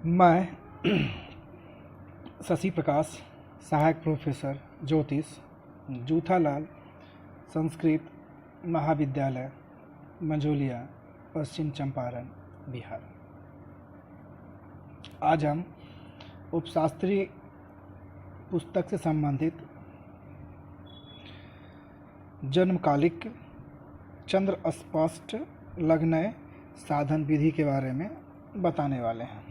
मैं शशि प्रकाश, सहायक प्रोफेसर ज्योतिष, जूथालाल संस्कृत महाविद्यालय, मंझोलिया, पश्चिम चंपारण, बिहार। आज हम उपशास्त्रीय पुस्तक से संबंधित जन्मकालिक चंद्र स्पष्ट लग्नय साधन विधि के बारे में बताने वाले हैं।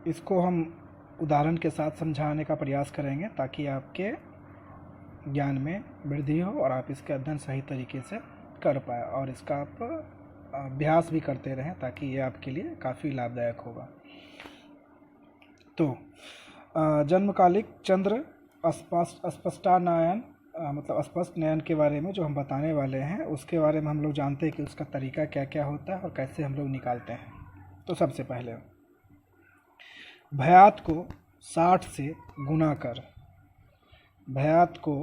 इसको हम उदाहरण के साथ समझाने का प्रयास करेंगे ताकि आपके ज्ञान में वृद्धि हो और आप इसका अध्ययन सही तरीके से कर पाए और इसका आप अभ्यास भी करते रहें ताकि ये आपके लिए काफ़ी लाभदायक होगा। तो जन्मकालिक चंद्र स्पष्टानयन मतलब स्पष्ट नयन के बारे में जो हम बताने वाले हैं उसके बारे में हम लोग जानते हैं कि उसका तरीका क्या क्या होता है और कैसे हम लोग निकालते हैं। तो सबसे पहले भयात को 60 से गुना कर, भयात को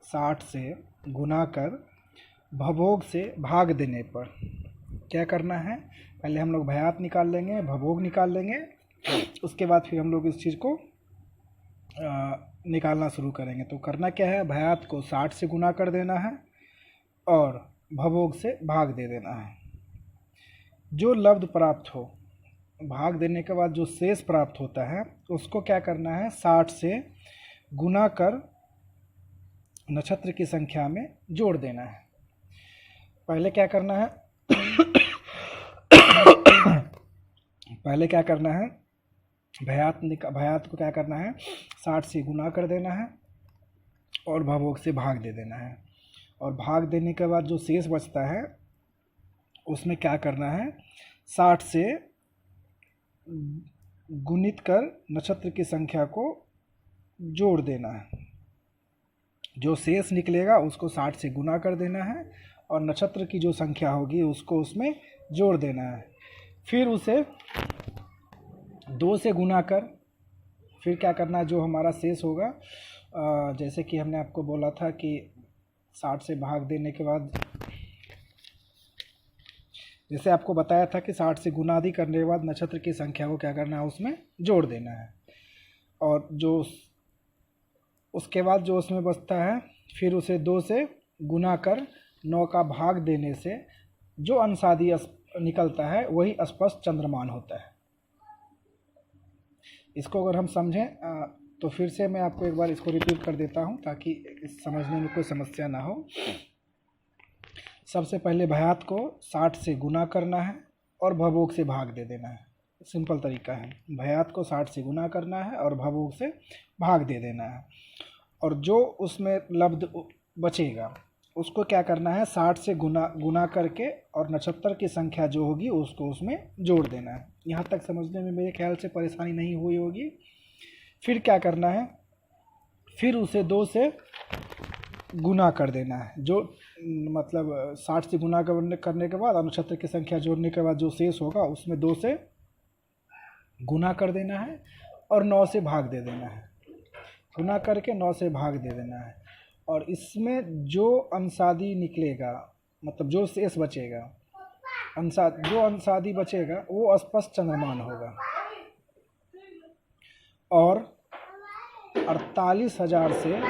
60 से गुना कर भभोग से भाग देने पर क्या करना है? पहले हम लोग भयात निकाल लेंगे, भभोग निकाल लेंगे, उसके बाद फिर हम लोग इस चीज़ को निकालना शुरू करेंगे। तो करना क्या है? भयात को 60 से गुना कर देना है और भभोग से भाग दे देना है। जो लब्ध प्राप्त हो, भाग देने के बाद जो शेष प्राप्त होता है उसको क्या करना है? 60 से गुना कर नक्षत्र की संख्या में जोड़ देना है। पहले क्या करना है? पहले क्या करना है? भयात को क्या करना है? 60 से गुना कर देना है और भभोग से भाग दे देना है। और भाग देने के बाद जो शेष बचता है उसमें क्या करना है? 60 से गुणित कर नक्षत्र की संख्या को जोड़ देना है। जो शेष निकलेगा उसको 60 से गुना कर देना है और नक्षत्र की जो संख्या होगी उसको उसमें जोड़ देना है। फिर उसे 2 से गुना कर फिर क्या करना है? जो हमारा शेष होगा, जैसे कि हमने आपको बोला था कि 60 से भाग देने के बाद, जैसे आपको बताया था कि 60 से गुना आदि करने के बाद नक्षत्र की संख्या को क्या करना है? उसमें जोड़ देना है। और जो उसके बाद जो उसमें बचता है फिर उसे 2 से गुना कर 9 का भाग देने से जो अंशादी निकलता है वही स्पष्ट चंद्रमान होता है। इसको अगर हम समझें तो फिर से मैं आपको एक बार इसको रिपीट कर देता हूँ ताकि इस समझने में कोई समस्या ना हो। सबसे पहले भयात को 60 से गुना करना है और भभोग से भाग दे देना है। सिंपल तरीका है। भयात को 60 से गुना करना है और भभोग से भाग दे देना है। और जो उसमें लब्ध बचेगा उसको क्या करना है? 60 से गुना करके और नक्षत्र की संख्या जो होगी उसको उसमें जोड़ देना है। यहाँ तक समझने में मेरे ख्याल से परेशानी नहीं हुई होगी। फिर क्या करना है? फिर उसे 2 से गुना कर देना है। जो मतलब 60 से गुना करने के बाद नक्षत्र की संख्या जोड़ने के बाद जो शेष होगा उसमें 2 से गुना कर देना है और 9 से भाग दे देना है। गुना करके 9 से भाग दे देना है। और इसमें जो अंशादी निकलेगा, मतलब जो शेष बचेगा, जो अंशादी बचेगा वो स्पष्ट चंद्रमान होगा। और 48,000 से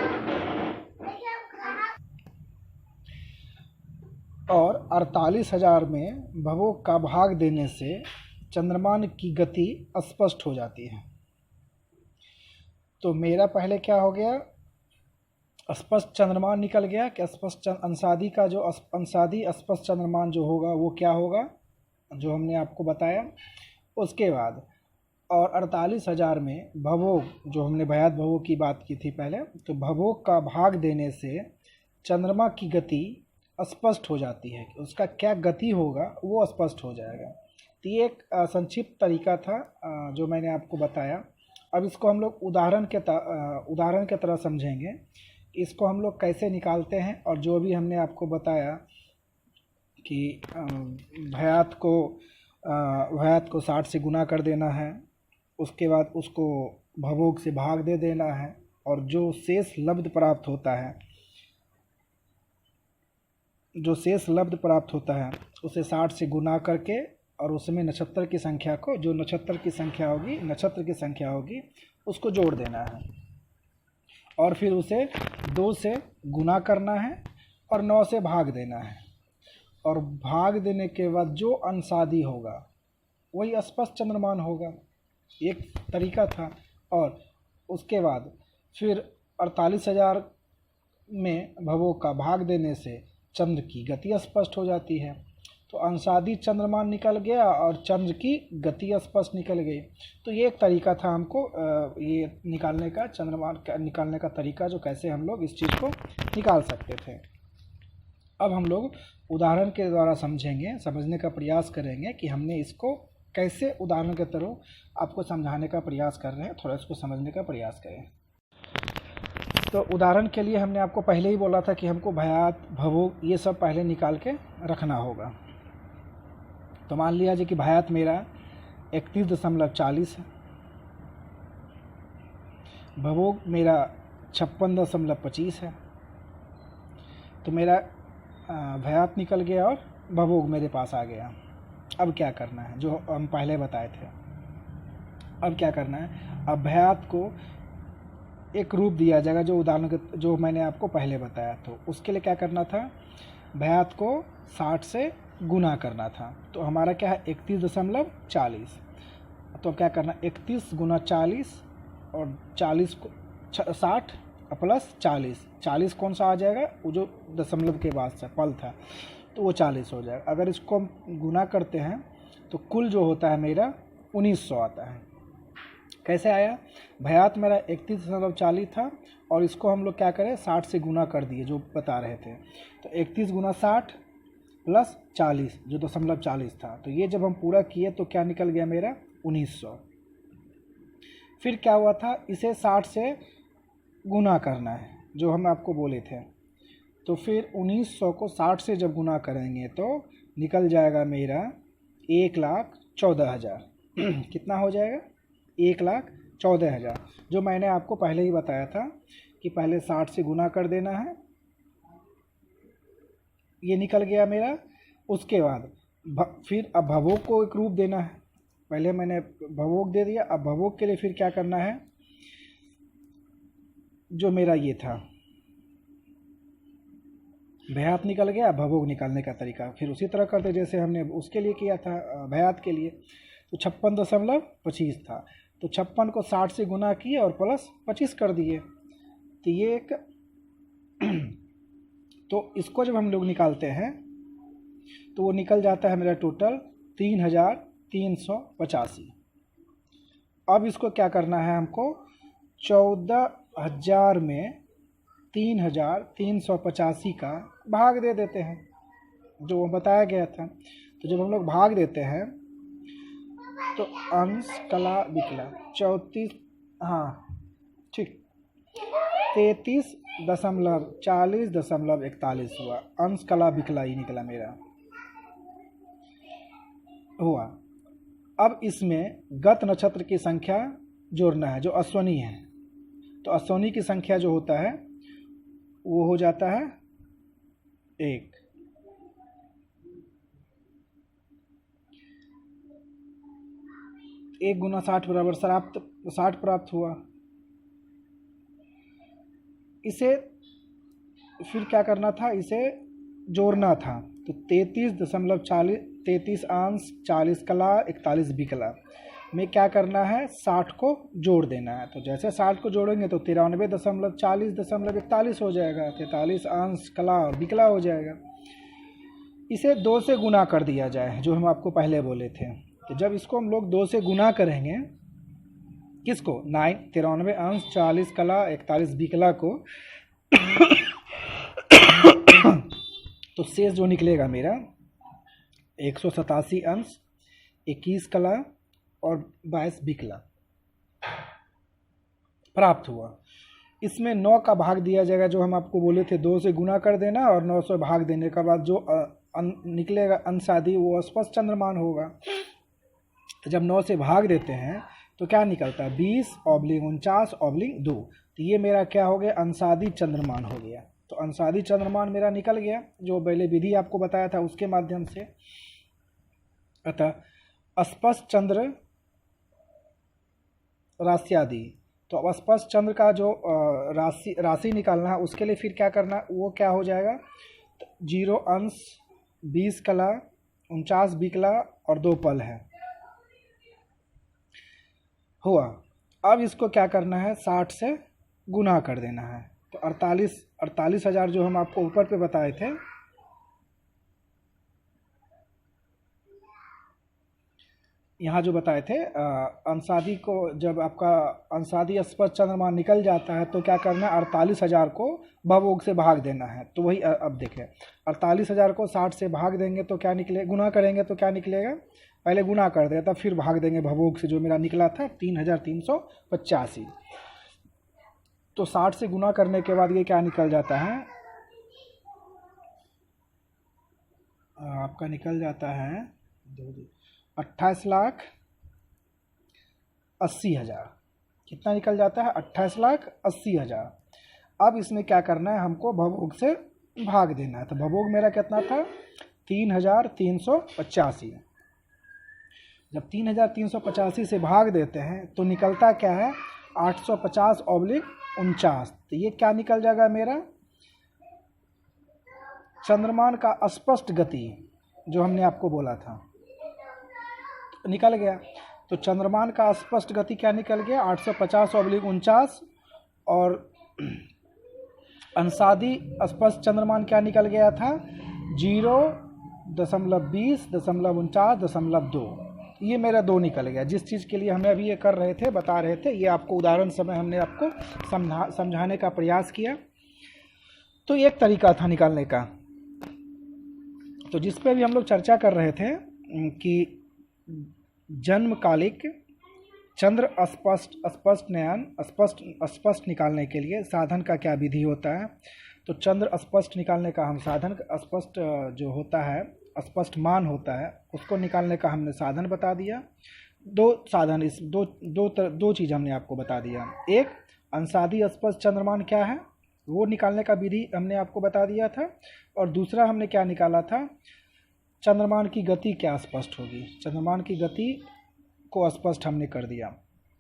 और 48,000 में भभोग का भाग देने से चंद्रमान की गति स्पष्ट हो जाती है। तो मेरा पहले क्या हो गया? स्पष्ट चंद्रमान निकल गया कि स्पष्ट अंशादी का जो अंशादी स्पष्ट चंद्रमान जो होगा वो क्या होगा, जो हमने आपको बताया। उसके बाद और 48,000 में भभोग, जो हमने भयात भभोग की बात की थी पहले, तो भभोग का भाग देने से चंद्रमा की गति स्पष्ट हो जाती है। उसका क्या गति होगा वो स्पष्ट हो जाएगा। तो ये एक संक्षिप्त तरीका था जो मैंने आपको बताया। अब इसको हम लोग उदाहरण के तरह समझेंगे। इसको हम लोग कैसे निकालते हैं और जो भी हमने आपको बताया कि भयात को 60 से गुना कर देना है, उसके बाद उसको भभोग से भाग दे देना है और जो शेष लब्ध प्राप्त होता है जो शेष लब्ध प्राप्त होता है उसे 60 से गुना करके और उसमें नक्षत्र की संख्या को, जो नक्षत्र की संख्या होगी उसको जोड़ देना है और फिर उसे 2 से गुना करना है और 9 से भाग देना है। और भाग देने के बाद जो अंशादी होगा वही स्पष्ट चंद्रमान होगा। एक तरीका था। और उसके बाद फिर 48,000 में भवों का भाग देने से चंद्र की गति स्पष्ट हो जाती है। तो अंशादी चंद्रमान निकल गया और चंद्र की गति स्पष्ट निकल गई। तो ये एक तरीका था हमको ये निकालने का, चंद्रमान निकालने का तरीका, जो कैसे हम लोग इस चीज़ को निकाल सकते थे। अब हम लोग उदाहरण के द्वारा समझने का प्रयास करेंगे कि हमने इसको कैसे उदाहरण के तरह आपको समझाने का प्रयास कर रहे हैं। थोड़ा इसको समझने का प्रयास करें। तो उदाहरण के लिए हमने आपको पहले ही बोला था कि हमको भयात, भवोग ये सब पहले निकाल के रखना होगा। तो मान लिया जी कि भयात मेरा 31.40 है, भवोग मेरा 56.25 है। तो मेरा भयात निकल गया और भवोग मेरे पास आ गया। अब क्या करना है, जो हम पहले बताए थे। अब क्या करना है, अब भयात को एक रूप दिया जाएगा, जो उदाहरण जो मैंने आपको पहले बताया। तो उसके लिए क्या करना था, भयात को 60 से गुना करना था। तो हमारा क्या है 31.40। तो क्या करना, 31 गुना 40 और 40 को 60 प्लस 40 कौन सा आ जाएगा, वो जो दशमलव के बाद से पल था, तो वो 40 हो जाएगा। अगर इसको हम गुना करते हैं तो कुल जो होता है मेरा 1900 आता है। कैसे आया, भयात मेरा 31.40 था और इसको हम लोग क्या करें 60 से गुना कर दिए, जो बता रहे थे। तो 31 गुना 60 प्लस 40 जो 0.40 था। तो ये जब हम पूरा किए तो क्या निकल गया मेरा 1900। फिर क्या हुआ था, इसे 60 से गुना करना है, जो हम आपको बोले थे। तो फिर 1900 को 60 से जब गुना करेंगे तो निकल जाएगा मेरा 1,14,000। कितना हो जाएगा, 1,14,000, जो मैंने आपको पहले ही बताया था कि पहले 60 से गुना कर देना है। ये निकल गया मेरा। उसके बाद फिर अब भवोग को एक रूप देना है। पहले मैंने भवोग दे दिया, अब भवोग के लिए फिर क्या करना है, जो मेरा ये था भयात निकल गया, भवोग निकालने का तरीका फिर उसी तरह करते जैसे हमने उसके लिए किया था भयात के लिए। तो 56.25 था, तो 56 को 60 से गुना किए और प्लस 25 कर दिए। तो ये एक तो इसको जब हम लोग निकालते हैं तो वो निकल जाता है मेरा टोटल 3,385। अब इसको क्या करना है, हमको 14,000 में 3,385 का भाग दे देते हैं, जो वो बताया गया था। तो जब हम लोग भाग देते हैं तो अंश कला विकला 34, हाँ ठीक, 33.40.41 हुआ। अंश कला विकला ही निकला मेरा हुआ। अब इसमें गत नक्षत्र की संख्या जोड़ना है, जो अश्वनी है। तो अश्वनी की संख्या जो होता है वो हो जाता है 1। एक गुना 60 बराबर 60 प्राप्त हुआ। इसे फिर क्या करना था, इसे जोड़ना था। तो 33 अंश 40 कला 41 विकला में क्या करना है, 60 को जोड़ देना है। तो जैसे 60 को जोड़ेंगे तो 93.40.41 हो जाएगा। 43 अंश कला और विकला हो जाएगा। इसे 2 से गुना कर दिया जाए, जो हम आपको पहले बोले थे। तो जब इसको हम लोग 2 से गुना करेंगे, किसको, 93 अंश 40 कला 41 विकला को तो शेष जो निकलेगा मेरा 187 अंश 21 कला और 22 विकला प्राप्त हुआ। इसमें 9 का भाग दिया जाएगा, जो हम आपको बोले थे 2 से गुना कर देना और 9 से भाग देने के बाद जो निकलेगा अंशादी वो स्पष्ट चंद्रमान होगा। तो जब 9 से भाग देते हैं तो क्या निकलता है 20/49/2। तो ये मेरा क्या हो गया, अंशादी चंद्रमान हो गया। तो अंशादी चंद्रमान मेरा निकल गया, जो पहले विधि आपको बताया था उसके माध्यम से। अतः स्पष्ट चंद्र राशियादि, तो अब स्पष्ट चंद्र का जो राशि निकालना है उसके लिए फिर क्या करना है, वो क्या हो जाएगा, 0 अंश 20 कला 49 बिकला और 2 पल है हुआ। अब इसको क्या करना है, 60 से गुना कर देना है। तो 48,000 जो हम आपको ऊपर पे बताए थे, यहाँ जो बताए थे अंशादी को, जब आपका अंशादी स्पष्ट चंद्रमान निकल जाता है तो क्या करना है, 48,000 को भवयोग से भाग देना है। तो वही अब देखें, 48,000 को 60 से भाग देंगे तो क्या निकले, गुना करेंगे तो क्या निकलेगा, पहले गुना कर देगा तब फिर भाग देंगे भवयोग से, जो मेरा निकला था 3,385। तो 60 से गुना करने के बाद ये क्या निकल जाता है, आपका निकल जाता है 28,80,000। कितना निकल जाता है, 28,80,000। अब इसमें क्या करना है, हमको भवयोग से भाग देना है। तो भवयोग मेरा कितना था, 3,385। जब 3,385 से भाग देते हैं तो निकलता क्या है, 850/49। तो ये क्या निकल जाएगा मेरा, चंद्रमान का स्पष्ट गति जो हमने आपको बोला था निकल गया। तो चंद्रमान का स्पष्ट गति क्या निकल गया, 850/49। और अंशादी स्पष्ट चंद्रमान क्या निकल गया था, 0.20.49.2। ये मेरा 2 निकल गया। जिस चीज़ के लिए हमें अभी ये कर रहे थे, बता रहे थे, ये आपको उदाहरण समय हमने आपको समझाने का प्रयास किया। तो एक तरीका था निकालने का। तो जिस पे भी हम लोग चर्चा कर रहे थे कि जन्मकालिक चंद्र स्पष्ट निकालने के लिए साधन का क्या विधि होता है। तो चंद्र स्पष्ट निकालने का हम साधन, स्पष्ट जो होता है, स्पष्ट मान होता है, उसको निकालने का हमने साधन बता दिया। 2 साधन, इस दो चीज़ हमने आपको बता दिया। एक, अंशादी स्पष्ट चंद्रमान क्या है वो निकालने का विधि हमने आपको बता दिया था। और दूसरा हमने क्या निकाला था, चंद्रमान की गति क्या स्पष्ट होगी, चंद्रमान की गति को स्पष्ट हमने कर दिया।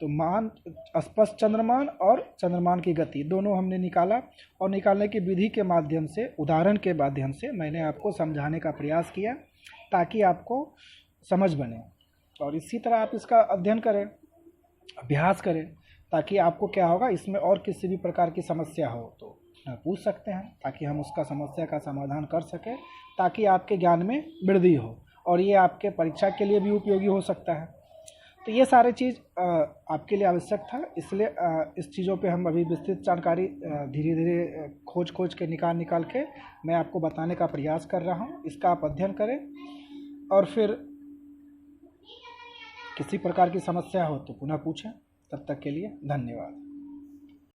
तो मान स्पष्ट चंद्रमान और चंद्रमान की गति दोनों हमने निकाला, और निकालने की विधि के माध्यम से, उदाहरण के माध्यम से मैंने आपको समझाने का प्रयास किया ताकि आपको समझ बने। और इसी तरह आप इसका अध्ययन करें, अभ्यास करें, ताकि आपको क्या होगा, इसमें और किसी भी प्रकार की समस्या हो तो पूछ सकते हैं, ताकि हम उसका समस्या का समाधान कर सकें, ताकि आपके ज्ञान में वृद्धि हो और ये आपके परीक्षा के लिए भी उपयोगी हो सकता है। तो ये सारे चीज़ आपके लिए आवश्यक था, इसलिए इस चीज़ों पे हम अभी विस्तृत जानकारी धीरे धीरे खोज के निकाल के मैं आपको बताने का प्रयास कर रहा हूँ। इसका आप अध्ययन करें, और फिर किसी प्रकार की समस्या हो तो पुनः पूछें। तब तक के लिए धन्यवाद।